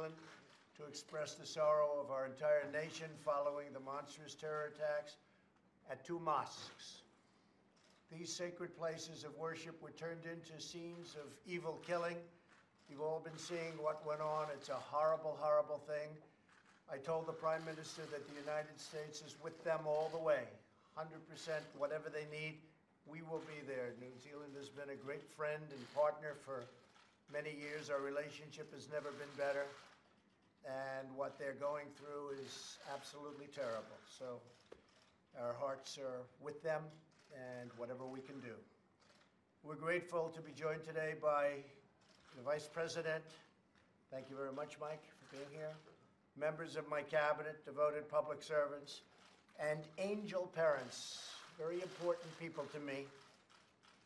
Zealand to express the sorrow of our entire nation following the monstrous terror attacks at two mosques. These sacred places of worship were turned into scenes of evil killing. You've all been seeing what went on. It's a horrible, horrible thing. I told the Prime Minister that the United States is with them all the way, 100%, whatever they need, we will be there. New Zealand has been a great friend and partner for many years. Our relationship has never been better, and what they're going through is absolutely terrible. So our hearts are with them and whatever we can do. We're grateful to be joined today by the Vice President. Thank you very much, Mike, for being here. Members of my cabinet, devoted public servants, and angel parents, very important people to me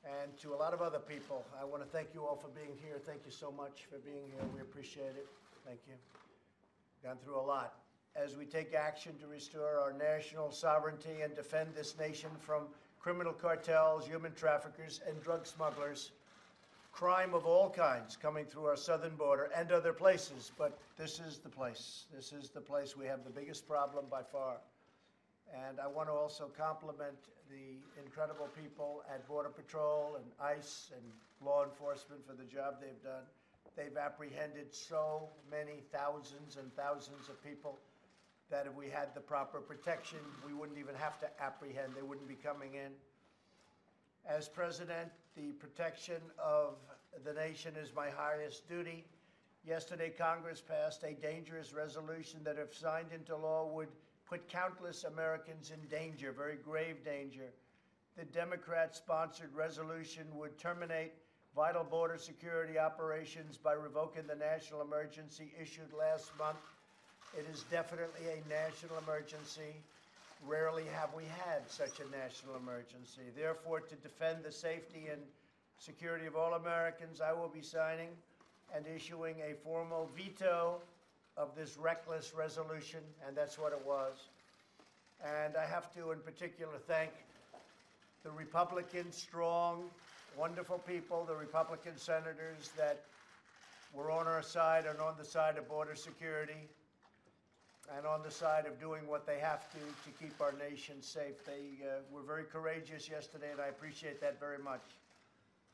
and to a lot of other people. I want to thank you all for being here. Thank you so much for being here. We appreciate it. Thank you. Gone through a lot. As we take action to restore our national sovereignty and defend this nation from criminal cartels, human traffickers, and drug smugglers, crime of all kinds coming through our southern border and other places, but this is the place. This is the place we have the biggest problem by far. And I want to also compliment the incredible people at Border Patrol and ICE and law enforcement for the job they've done. They've apprehended so many thousands and thousands of people that if we had the proper protection, we wouldn't even have to apprehend. They wouldn't be coming in. As president, the protection of the nation is my highest duty. Yesterday, Congress passed a dangerous resolution that, if signed into law, would put countless Americans in danger, very grave danger. The Democrat-sponsored resolution would terminate vital border security operations by revoking the national emergency issued last month. It is definitely a national emergency. Rarely have we had such a national emergency. Therefore, to defend the safety and security of all Americans, I will be signing and issuing a formal veto of this reckless resolution, and that's what it was. And I have to, in particular, thank the Republican, strong, wonderful people, the Republican senators that were on our side and on the side of border security, and on the side of doing what they have to keep our nation safe. They were very courageous yesterday, and I appreciate that very much.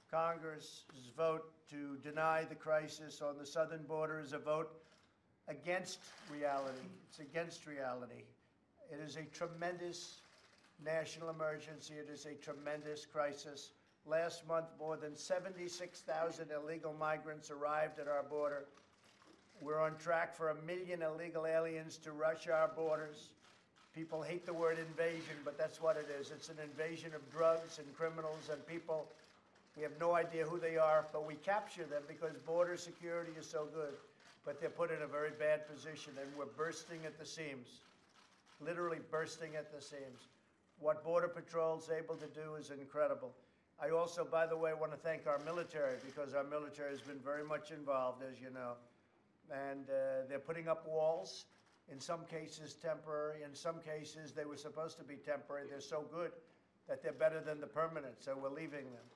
Congress's vote to deny the crisis on the southern border is a vote against reality. It's against reality. It is a tremendous national emergency. It is a tremendous crisis. Last month, more than 76,000 illegal migrants arrived at our border. We're on track for 1 million illegal aliens to rush our borders. People hate the word invasion, but that's what it is. It's an invasion of drugs and criminals and people. We have no idea who they are, but we capture them because border security is so good. But they're put in a very bad position, and we're bursting at the seams, literally bursting at the seams. What Border Patrol is able to do is incredible. I also, by the way, want to thank our military, because our military has been very much involved, as you know. And they're putting up walls, in some cases temporary, in some cases they were supposed to be temporary. They're so good that they're better than the permanent, so we're leaving them.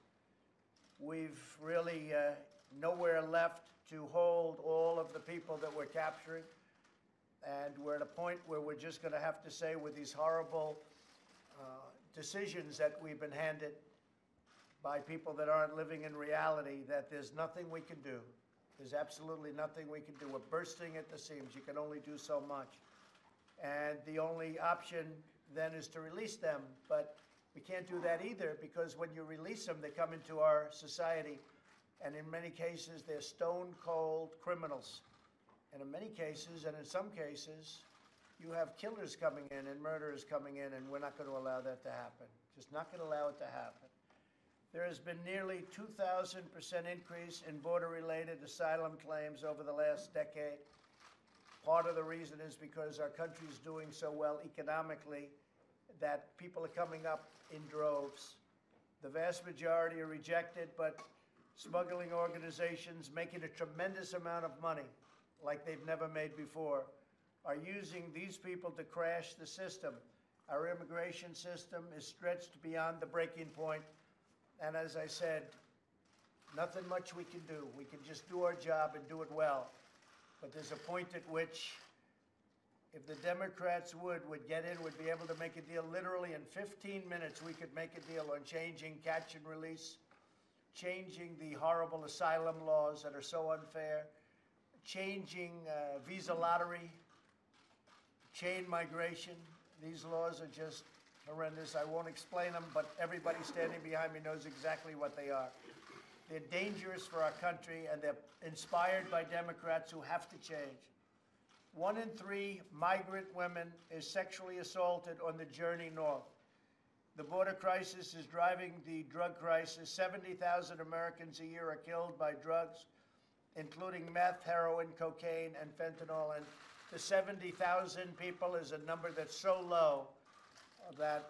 We've really nowhere left to hold all of the people that we're capturing, and we're at a point where we're just going to have to say, with these horrible decisions that we've been handed by people that aren't living in reality, that there's nothing we can do. There's absolutely nothing we can do. We're bursting at the seams. You can only do so much. And the only option then is to release them. But we can't do that either, because when you release them, they come into our society. And in many cases, they're stone-cold criminals. And in many cases, and in some cases, you have killers coming in and murderers coming in, and we're not going to allow that to happen. Just not going to allow it to happen. There has been nearly 2,000% increase in border-related asylum claims over the last decade. Part of the reason is because our country is doing so well economically that people are coming up in droves. The vast majority are rejected, but smuggling organizations making a tremendous amount of money, like they've never made before, are using these people to crash the system. Our immigration system is stretched beyond the breaking point. And as I said, nothing much we can do. We can just do our job and do it well. but there's a point at which, if the Democrats would get in, would be able to make a deal. Literally in 15 minutes, we could make a deal on changing catch and release, changing the horrible asylum laws that are so unfair, changing visa lottery, chain migration. These laws are just horrendous. I won't explain them, but everybody standing behind me knows exactly what they are. They're dangerous for our country, and they're inspired by Democrats who have to change. 1 in 3 migrant women is sexually assaulted on the journey north. The border crisis is driving the drug crisis. 70,000 Americans a year are killed by drugs, including meth, heroin, cocaine, and fentanyl. And the 70,000 people is a number that's so low that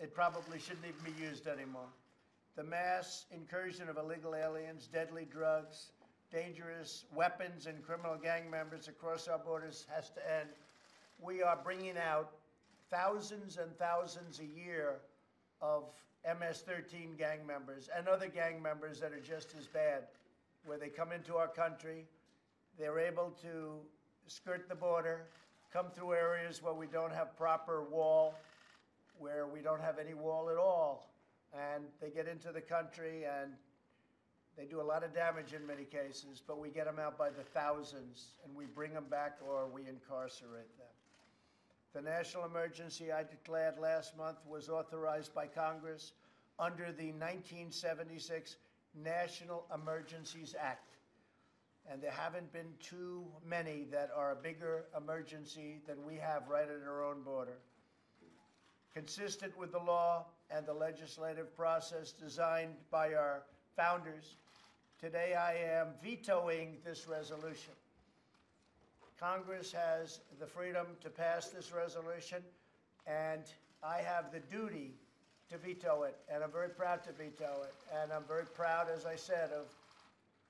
it probably shouldn't even be used anymore. The mass incursion of illegal aliens, deadly drugs, dangerous weapons, and criminal gang members across our borders has to end. We are bringing out thousands and thousands a year of MS-13 gang members and other gang members that are just as bad, where they come into our country, they're able to skirt the border, come through areas where we don't have proper wall, where we don't have any wall at all, and they get into the country and they do a lot of damage in many cases, but we get them out by the thousands, and we bring them back or we incarcerate them. The national emergency I declared last month was authorized by Congress under the 1976 National Emergencies Act. And there haven't been too many that are a bigger emergency than we have right at our own border. Consistent with the law and the legislative process designed by our founders, today I am vetoing this resolution. Congress has the freedom to pass this resolution, and I have the duty to veto it, and I'm very proud to veto it. And I'm very proud, as I said, of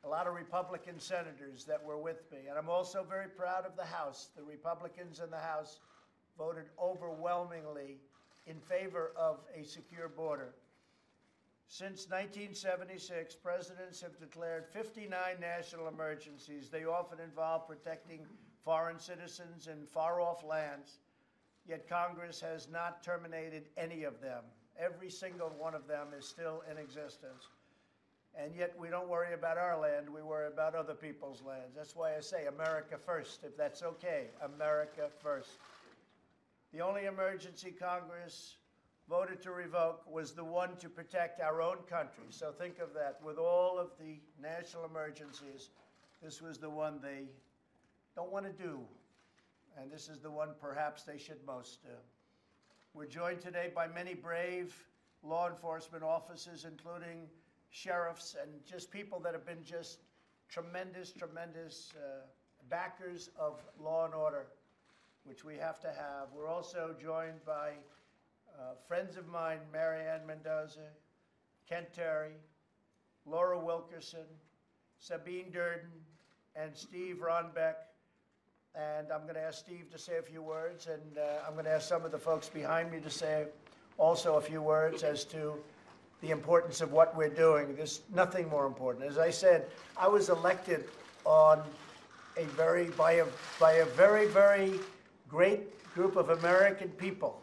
a lot of Republican senators that were with me. And I'm also very proud of the House. The Republicans in the House voted overwhelmingly in favor of a secure border. Since 1976, presidents have declared 59 national emergencies. They often involve protecting foreign citizens in far-off lands, yet Congress has not terminated any of them. Every single one of them is still in existence. And yet we don't worry about our land, we worry about other people's lands. That's why I say America first, if that's okay, America first. The only emergency Congress voted to revoke was the one to protect our own country. So think of that. With all of the national emergencies, this was the one they don't want to do. And this is the one perhaps they should most do. We're joined today by many brave law enforcement officers, including sheriffs and just people that have been just tremendous backers of law and order, which we have to have. We're also joined by friends of mine, Marianne Mendoza, Kent Terry, Laura Wilkerson, Sabine Durden, and Steve Ronbeck. And I'm going to ask Steve to say a few words, and I'm going to ask some of the folks behind me to say also a few words as to the importance of what we're doing. There's nothing more important. As I said, I was elected on by a very, very great group of American people,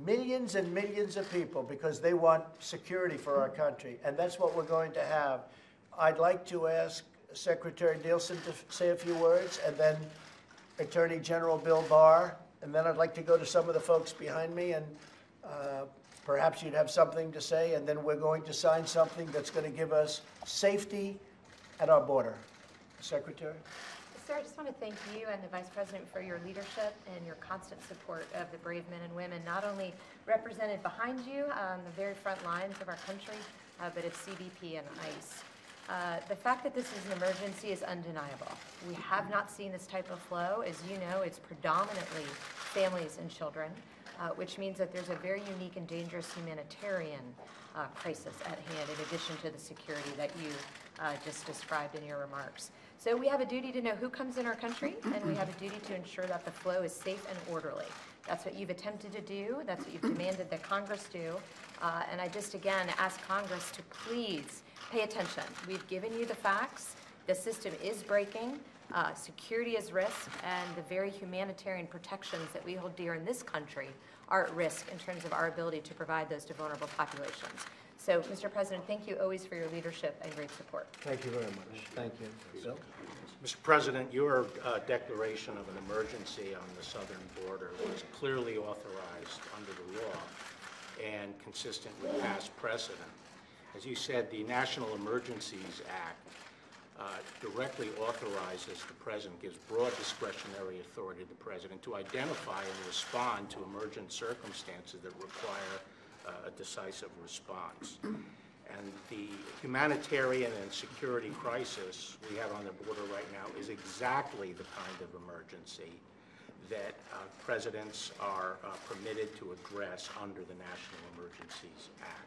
millions and millions of people, because they want security for our country, and that's what we're going to have. I'd like to ask Secretary Nielsen to say a few words, and then Attorney General Bill Barr, and then I'd like to go to some of the folks behind me, and perhaps you'd have something to say, and then we're going to sign something that's going to give us safety at our border. Secretary? Sir, I just want to thank you and the Vice President for your leadership and your constant support of the brave men and women, not only represented behind you on the very front lines of our country, but of CBP and ICE. The fact that this is an emergency is undeniable. We have not seen this type of flow. As you know, it's predominantly families and children, which means that there's a very unique and dangerous humanitarian crisis at hand, in addition to the security that you just described in your remarks. So we have a duty to know who comes in our country, and we have a duty to ensure that the flow is safe and orderly. That's what you've attempted to do. That's what you've demanded that Congress do. And I just, again, ask Congress to please pay attention. We've given you the facts. The system is breaking. Security is risk, and the very humanitarian protections that we hold dear in this country are at risk in terms of our ability to provide those to vulnerable populations. So, Mr. President, thank you always for your leadership and great support. Thank you very much. Thank you. Bill? Mr. President, your declaration of an emergency on the southern border was clearly authorized under the law and consistent with past precedent. As you said, the National Emergencies Act directly authorizes the President, gives broad discretionary authority to the President to identify and respond to emergent circumstances that require a decisive response. And the humanitarian and security crisis we have on the border right now is exactly the kind of emergency that presidents are permitted to address under the National Emergencies Act.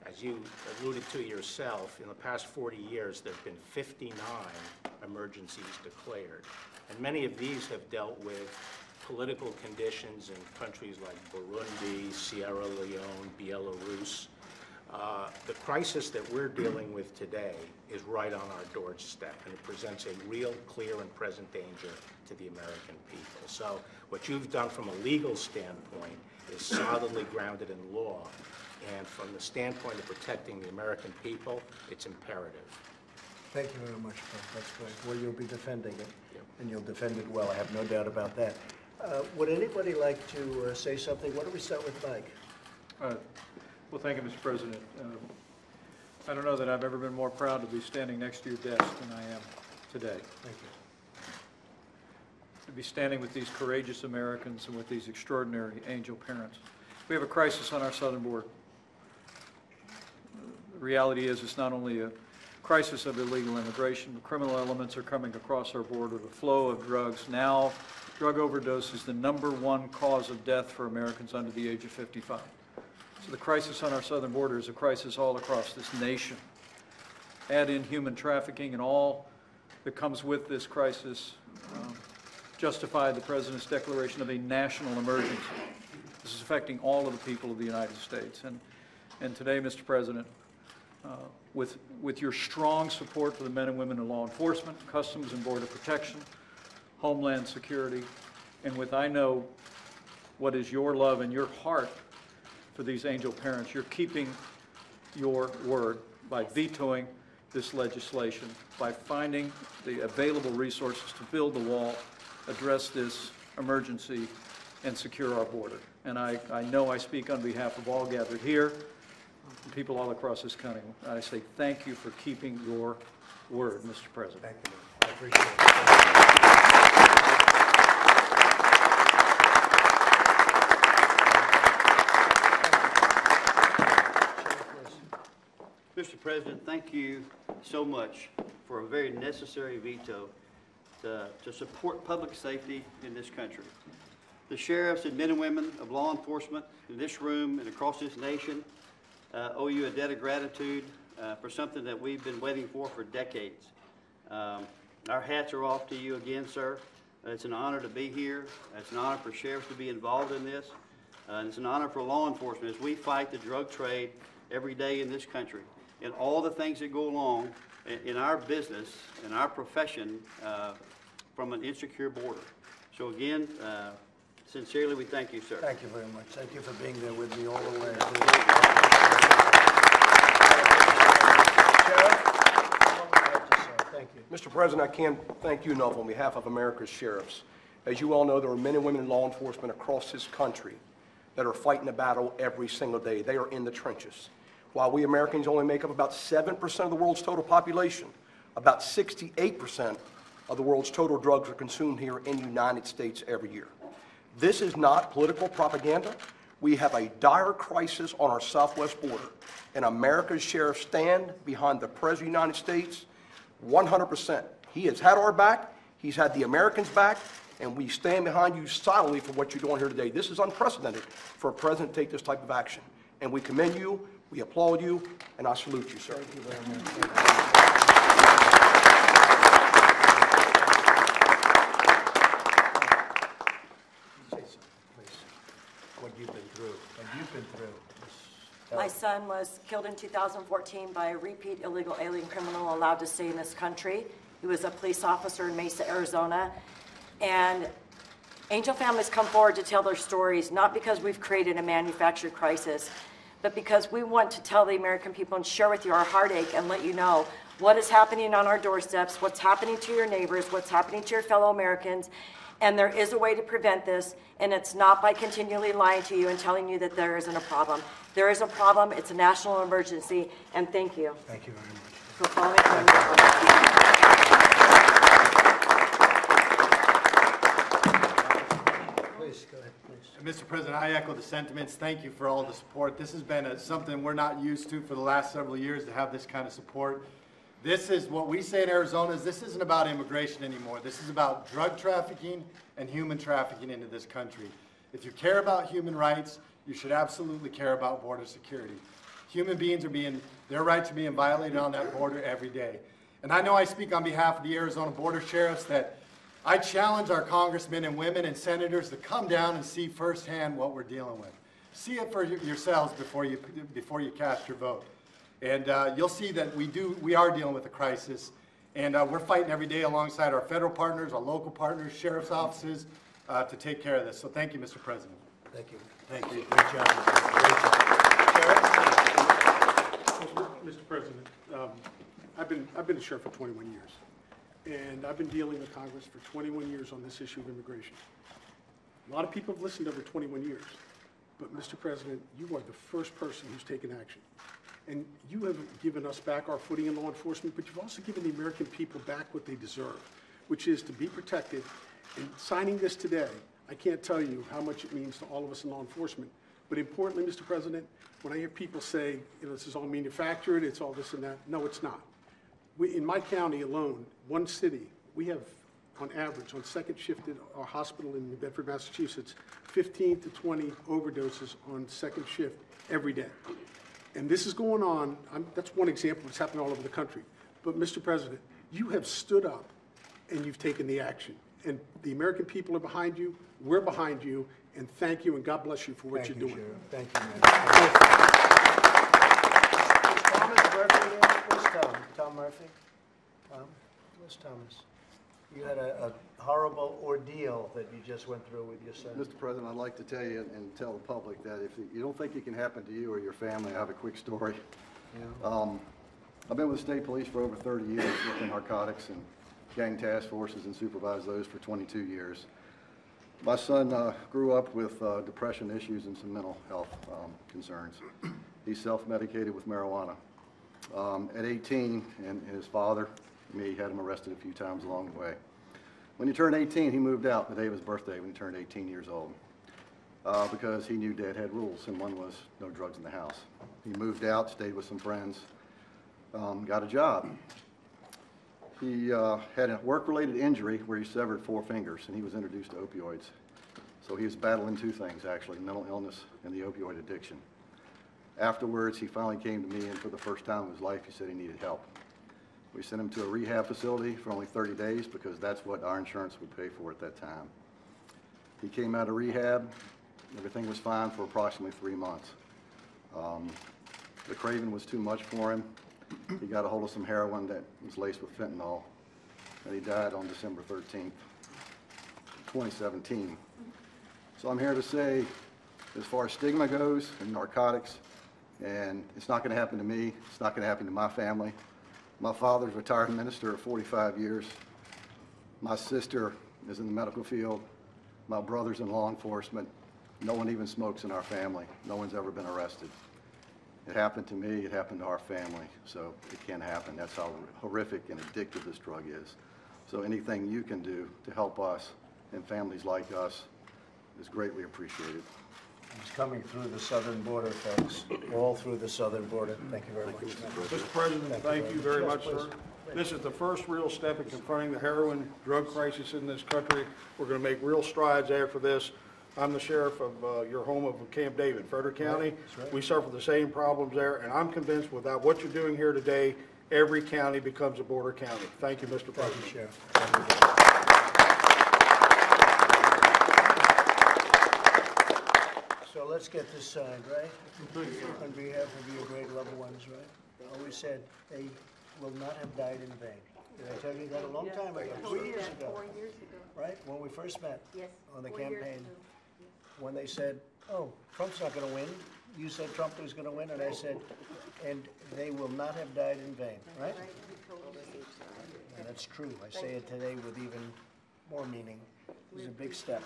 As you alluded to yourself, in the past 40 years, there have been 59 emergencies declared. And many of these have dealt with political conditions in countries like Burundi, Sierra Leone, Belarus. The crisis that we're dealing with today is right on our doorstep, and it presents a real, clear, and present danger to the American people. So what you've done from a legal standpoint is solidly grounded in law, and from the standpoint of protecting the American people, it's imperative. Thank you very much, Bill. That's great. Well, you'll be defending it, and you'll defend it well. I have no doubt about that. Would anybody like to say something? Why don't we start with Mike? Well, thank you, Mr. President. I don't know that I've ever been more proud to be standing next to your desk than I am today. Thank you. To be standing with these courageous Americans and with these extraordinary angel parents. We have a crisis on our southern border. The reality is it's not only a crisis of illegal immigration, but criminal elements are coming across our border. The flow of drugs. Now, drug overdose is the #1 cause of death for Americans under the age of 55. So the crisis on our southern border is a crisis all across this nation. Add in human trafficking and all that comes with this crisis, justify the President's declaration of a national emergency. This is affecting all of the people of the United States. And today, Mr. President, with your strong support for the men and women in law enforcement, Customs and Border Protection, Homeland Security, and with I know what is your love and your heart for these angel parents, you're keeping your word by vetoing this legislation, by finding the available resources to build the wall, address this emergency, and secure our border. And I know I speak on behalf of all gathered here, and people all across this country. I say thank you for keeping your word, Mr. President. Thank you. I appreciate it. Mr. President, thank you so much for a very necessary veto to support public safety in this country. The sheriffs and men and women of law enforcement in this room and across this nation owe you a debt of gratitude for something that we've been waiting for decades. Our hats are off to you again, sir. It's an honor to be here. It's an honor for sheriffs to be involved in this. And it's an honor for law enforcement as we fight the drug trade every day in this country and all the things that go along in our business and our profession from an insecure border. So again, sincerely, we thank you, sir. Thank you very much. Thank you for being there with me all the way. Sheriff, what would you like to say? Thank you. Mr. President, I can't thank you enough on behalf of America's sheriffs. As you all know, there are men and women in law enforcement across this country that are fighting the battle every single day. They are in the trenches. While we Americans only make up about 7% of the world's total population, about 68% of the world's total drugs are consumed here in the United States every year. This is not political propaganda. We have a dire crisis on our southwest border, and America's sheriffs stand behind the President of the United States 100%. He has had our back, he's had the Americans' back, and we stand behind you solidly for what you're doing here today. This is unprecedented for a president to take this type of action, and we commend you, we applaud you, and I salute you, sir. Thank you very much. Say something, please. What you've been through. My son was killed in 2014 by a repeat illegal alien criminal allowed to stay in this country. He was a police officer in Mesa, Arizona. And Angel families come forward to tell their stories, not because we've created a manufactured crisis, but because we want to tell the American people and share with you our heartache and let you know what is happening on our doorsteps, what's happening to your neighbors, what's happening to your fellow Americans. And there is a way to prevent this, and it's not by continually lying to you and telling you that there isn't a problem. There is a problem. It's a national emergency, and thank you. Thank you very much. For following through. Please, go ahead, please. Mr. President, I echo the sentiments. Thank you for all the support. This has been something we're not used to for the last several years, to have this kind of support. This is what we say in Arizona is this isn't about immigration anymore. This is about drug trafficking and human trafficking into this country. If you care about human rights, you should absolutely care about border security. Human beings their rights are being violated on that border every day. And I know I speak on behalf of the Arizona Border Sheriffs that I challenge our congressmen and women and senators to come down and see firsthand what we're dealing with. See it for yourselves before you cast your vote. And you'll see that we are dealing with a crisis, and we're fighting every day alongside our federal partners, our local partners, sheriff's offices, to take care of this. So thank you, Mr. President. Thank you. Thank you. Great job. Great job. Mr. President, I've been a sheriff for 21 years, and I've been dealing with Congress for 21 years on this issue of immigration. A lot of people have listened over 21 years, but Mr. President, you are the first person who's taken action. And you have given us back our footing in law enforcement, but you've also given the American people back what they deserve, which is to be protected. And signing this today, I can't tell you how much it means to all of us in law enforcement. But importantly, Mr. President, when I hear people say, this is all manufactured, it's all this and that, no, it's not. In my county alone, one city, we have, on average, on second shift at our hospital in New Bedford, Massachusetts, 15 to 20 overdoses on second shift every day. And this is going on, that's one example that's happening all over the country. But Mr. President, you have stood up and you've taken the action. And the American people are behind you, we're behind you, and thank you and God bless you for what you're doing. Thank you, man. Thomas Murphy, where's Tom? Tom Murphy? Tom? Where's Thomas? You had a horrible ordeal that you just went through with your son. Mr. President, I'd like to tell you and tell the public that if you don't think it can happen to you or your family, I have a quick story. Yeah. I've been with the state police for over 30 years, working narcotics and gang task forces and supervised those for 22 years. My son grew up with depression issues and some mental health concerns. He's self-medicated with marijuana. At 18, and his father, me, had him arrested a few times along the way. When he turned 18, he moved out the day of his birthday when he turned 18 years old because he knew Dad had rules, and one was no drugs in the house. He moved out, stayed with some friends, got a job. He had a work-related injury where he severed 4 fingers, and he was introduced to opioids. So he was battling 2 things, actually, mental illness and the opioid addiction. Afterwards, he finally came to me, and for the first time in his life, he said he needed help. We sent him to a rehab facility for only 30 days because that's what our insurance would pay for at that time. He came out of rehab. Everything was fine for approximately 3 months. The craving was too much for him. He got a hold of some heroin that was laced with fentanyl, and he died on December 13th, 2017. So I'm here to say, as far as stigma goes and narcotics, and it's not going to happen to me, it's not going to happen to my family. My father's a retired minister of 45 years. My sister is in the medical field. My brother's in law enforcement. No one even smokes in our family. No one's ever been arrested. It happened to me, it happened to our family, so it can happen. That's how horrific and addictive this drug is. So anything you can do to help us and families like us is greatly appreciated. He's coming through the southern border, folks, all through the southern border. Thank you very much. Mr. President, thank you very much, sir. This is the first real step in confronting the heroin drug crisis in this country. We're going to make real strides after this. I'm the sheriff of your home of Camp David, Frederick County. Right. We suffer the same problems there, and I'm convinced without what you're doing here today, every county becomes a border county. Thank you, Mr. President. Thank you, Sheriff. Thank you. So let's get this signed, right? On behalf of your great loved ones, right? Always said they will not have died in vain. Did I tell you that a long time ago? 3 years ago, 4 years ago. right? When we first met Yes. on the 4 years campaign. ago. When they said, oh, Trump's not going to win. You said Trump was going to win, and I said, and they will not have died in vain, right? Right, you told us. And that's true. I say it today with even more meaning. It was a big step.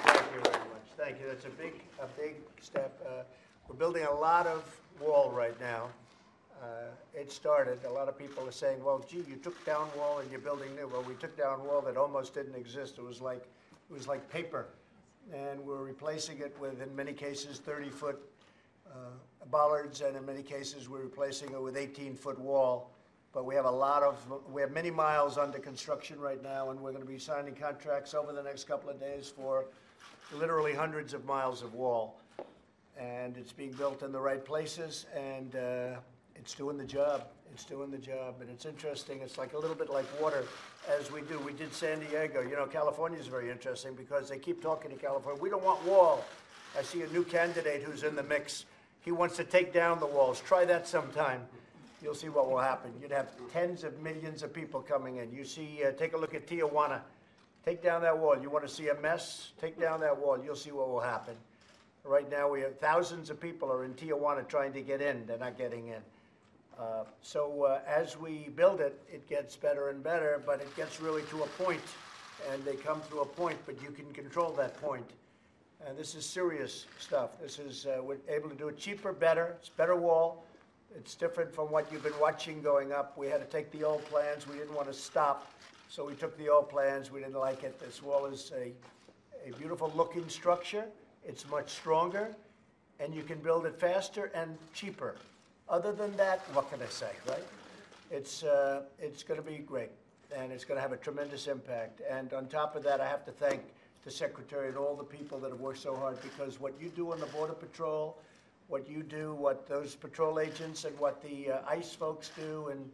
Thank you very much. Thank you. That's a big step. We're building a lot of wall right now. It started, a lot of people are saying, well, gee, you took down wall and you're building new. Well, we took down wall that almost didn't exist. It was like paper. And we're replacing it with, in many cases, 30-foot bollards, and in many cases, we're replacing it with 18-foot wall. But we have many miles under construction right now, and we're going to be signing contracts over the next couple of days for literally hundreds of miles of wall. And it's being built in the right places, and it's doing the job. It's doing the job, and it's interesting. It's like a little bit like water, as we do. We did San Diego. You know, California is very interesting because they keep talking to California. We don't want wall. I see a new candidate who's in the mix. He wants to take down the walls. Try that sometime. You'll see what will happen. You'd have tens of millions of people coming in. You see, take a look at Tijuana. Take down that wall. You want to see a mess? Take down that wall. You'll see what will happen. Right now, we have thousands of people are in Tijuana trying to get in. They're not getting in. So as we build it, it gets better and better, but it gets really to a point, and they come to a point, but you can control that point. And this is serious stuff. This is, we're able to do it cheaper, better. It's better wall. It's different from what you've been watching going up. We had to take the old plans. We didn't want to stop, so we took the old plans. We didn't like it. This wall is a beautiful looking structure. It's much stronger, and you can build it faster and cheaper. Other than that, what can I say, right? It's going to be great, and it's going to have a tremendous impact. And on top of that, I have to thank the Secretary and all the people that have worked so hard, because what you do on the Border Patrol, what you do, what those patrol agents and what the ICE folks do, and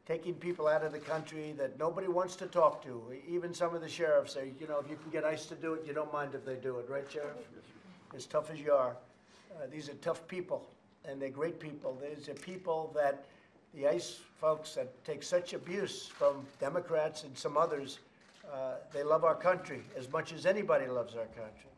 taking people out of the country that nobody wants to talk to. Even some of the sheriffs say, you know, if you can get ICE to do it, you don't mind if they do it, right, Sheriff? As tough as you are. These are tough people, and they're great people. These are people that the ICE folks that take such abuse from Democrats and some others, they love our country as much as anybody loves our country.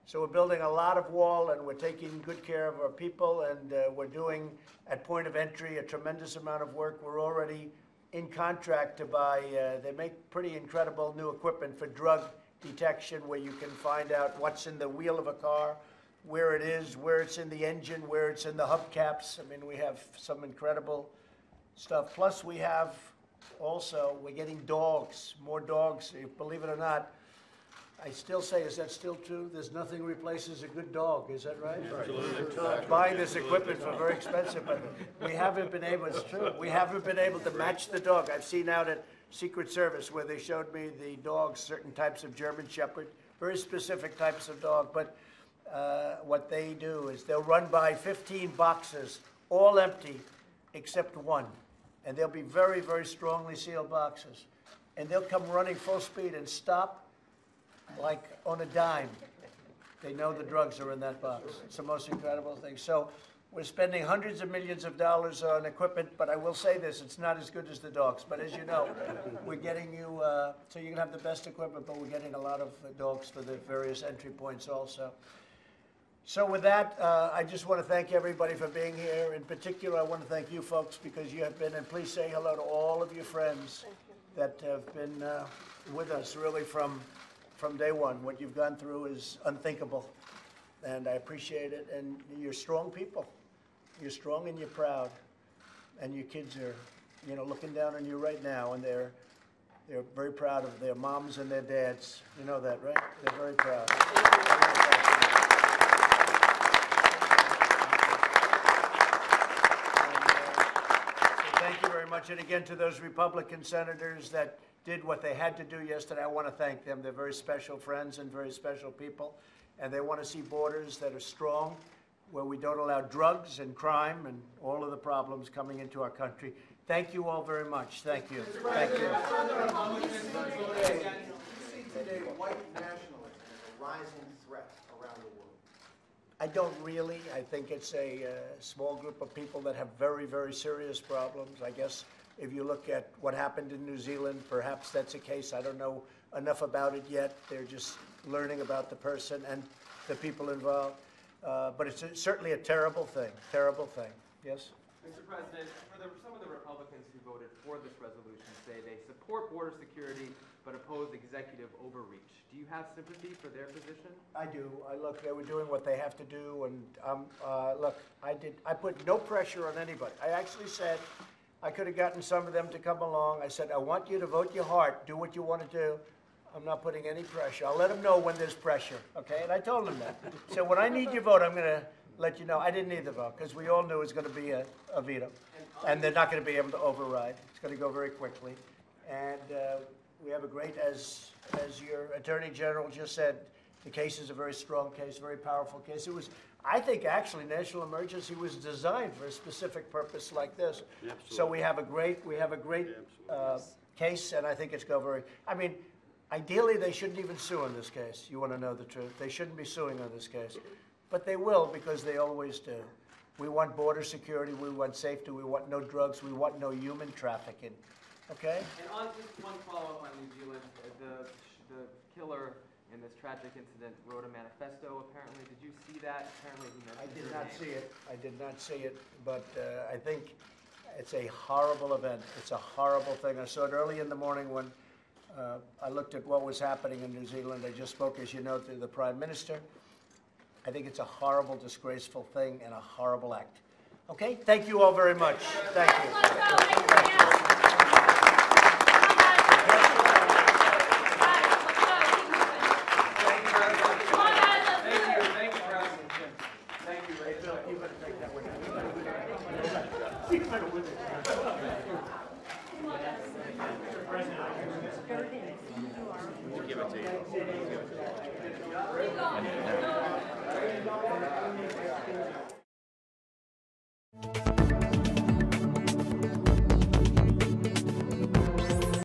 So we're building a lot of wall, and we're taking good care of our people, and we're doing, at point of entry, a tremendous amount of work. We're already in contract to buy, they make pretty incredible new equipment for drug detection, where you can find out what's in the wheel of a car, where it is, where it's in the engine, where it's in the hubcaps. I mean, we have some incredible stuff. Plus, we have also, we're getting dogs, more dogs, believe it or not. I still say, is that still true? There's nothing replaces a good dog, is that right? Absolutely. Buying this equipment for very expensive, but we haven't been able, it's true, we haven't been able to match the dog. I've seen out at Secret Service where they showed me the dogs, certain types of German Shepherd, very specific types of dog, but what they do is they'll run by 15 boxes, all empty, except one. And they'll be very, very strongly sealed boxes. And they'll come running full speed and stop like on a dime. They know the drugs are in that box. It's the most incredible thing. So we're spending hundreds of millions of dollars on equipment, but I will say this, it's not as good as the dogs. But as you know, we're getting you, so you can have the best equipment, but we're getting a lot of dogs for the various entry points also. So with that, I just want to thank everybody for being here. In particular, I want to thank you folks, because you have been, and please say hello to all of your friends that have been with us really from day one. What you've gone through is unthinkable, and I appreciate it. And you're strong people. You're strong and you're proud, and your kids are, you know, looking down on you right now, and they're very proud of their moms and their dads. You know that, right? They're very proud. Thank you very much. And again, to those Republican senators that did what they had to do yesterday, I want to thank them. They're very special friends and very special people. And they want to see borders that are strong, where we don't allow drugs and crime and all of the problems coming into our country. Thank you all very much. Thank you. Thank you. Today, white nationalism is a rising threat around the world. I don't really. I think it's a small group of people that have very, very serious problems. I guess if you look at what happened in New Zealand, perhaps that's a case. I don't know enough about it yet. They're just learning about the person and the people involved. But it's certainly a terrible thing, terrible thing. Yes? Mr. President, some of the Republicans who voted for this resolution say they support border security but oppose executive overreach. Do you have sympathy for their position? I do. Look, they were doing what they have to do, and look, I put no pressure on anybody. I actually said I could have gotten some of them to come along. I said, I want you to vote your heart, do what you want to do. I'm not putting any pressure. I'll let them know when there's pressure, okay? And I told them that. So when I need your vote, I'm going to let you know. I didn't need the vote because we all knew it was going to be a veto. And they're not going to be able to override. It's going to go very quickly. And we have a great, as your Attorney General just said, the case is a very strong case, very powerful case. It was, I think, actually, national emergency was designed for a specific purpose like this. Absolutely. So we have a great case, and I think it's going very, I mean, ideally, they shouldn't even sue in this case. You want to know the truth. They shouldn't be suing on this case. But they will, because they always do. We want border security. We want safety. We want no drugs. We want no human trafficking. Okay? And on just one follow-up on New Zealand, the killer in this tragic incident wrote a manifesto, apparently. Did you see that? Apparently he mentioned I did your not name. see it. I did not see it. But I think it's a horrible event. It's a horrible thing. I saw it early in the morning when I looked at what was happening in New Zealand. I just spoke, as you know, to the Prime Minister. I think it's a horrible, disgraceful thing and a horrible act. Okay? Thank you all very much. Thank you. Give it to you.